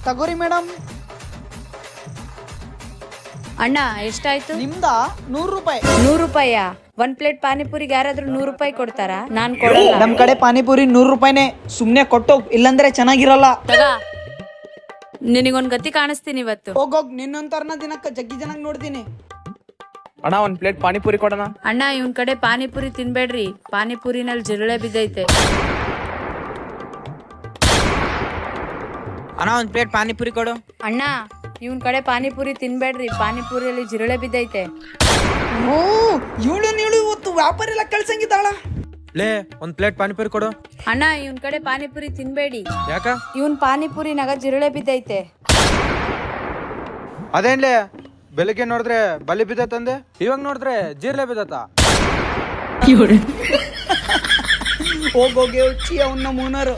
ತಗೋರಿ ಮೇಡಮ್. ಅಣ್ಣ ಎಷ್ಟಾಯ್ತು? ನಿಮ್ದ 100 ರೂಪಾಯಿ. 100 ರೂಪಾಯ? ಒಂದ್ ಪ್ಲೇಟ್ ಪಾನಿಪುರಿಗೆ ಯಾರಾದ್ರೂ 100 ರೂಪಾಯಿ ಕೊಡ್ತಾರಾ? ನಾನ್ ಕೊಡಲ್ಲ. ನಮ್ ಕಡೆ ಪಾನಿಪುರಿ 100 ರೂಪಾಯಿನೇ. ಸುಮ್ನೆ ಕೊಟ್ಟೋಗ್, ಇಲ್ಲಂದ್ರೆ ಚೆನ್ನಾಗಿರಲ್ಲ. ತಗ, ನಿನಗೊಂದ್ ಗತಿ ಕಾಣಿಸ್ತೀನಿ ಇವತ್ತು. ಹೋಗೋಗ್, ನಿನ್ನೊಂತರ್ನ ದಿನಕ್ಕ ಜಗ್ಗಿ ಜನಕ್ ನೋಡ್ತೀನಿ. ಅಣ್ಣ ಒಂದ್ ಪ್ಲೇಟ್ ಪಾನಿಪುರಿ ಕೊಡೋಣ. ಅಣ್ಣ ಇವನ್ ಕಡೆ ಪಾನಿಪುರಿ ತಿನ್ಬೇಡ್ರಿ, ಪಾನಿಪುರಿನಲ್ಲಿ ಜಿರಳೆ ಬಿದ್ದೈತೆ. ಅಣ್ಣ ಒಂದ್ ಪ್ಲೇಟ್ ಪಾನಿಪುರಿ ಕೊಡು. ಅಣ್ಣ ಇವನ್ ಕಡೆ ಪಾನಿಪುರಿ ತಿನ್ಬೇಡ್ರಿ, ಪಾನಿಪುರಿಯಲ್ಲಿ ಜಿರಳೆ ಬಿದ್ದೈತೆ. ಓ, ಇವಳು ಇವತ್ತು ವ್ಯಾಪಾರ ಎಲ್ಲ ಕಳ್ಸಂಗಿದ್ದಾಳ. ಲೇ ಒಂದ್ ಪ್ಲೇಟ್ ಪಾನಿಪುರಿ ಕೊಡು. ಅಣ್ಣ ಇವನ್ ಕಡೆ ಪಾನಿಪುರಿ ತಿನ್ಬೇಡಿ, ಯಾಕ? ಇವನ್ ಪಾನಿಪುರಿನಾಗ ಜಿರಳೆ ಬಿದ್ದೈತೆ. ಅದೇನ್ಲೇ ಬೆಳಿಗ್ಗೆ ನೋಡಿದ್ರೆ ಬಲಿ ಬಿದ್ದತ್ತಂದೆ, ಇವಾಗ ನೋಡಿದ್ರೆ ಜೀರ್ಲೆ ಬಿದ್ದತ್ತ. ಹೋಗೋಗಿ ಅವನ್ನ ಮೂನರು.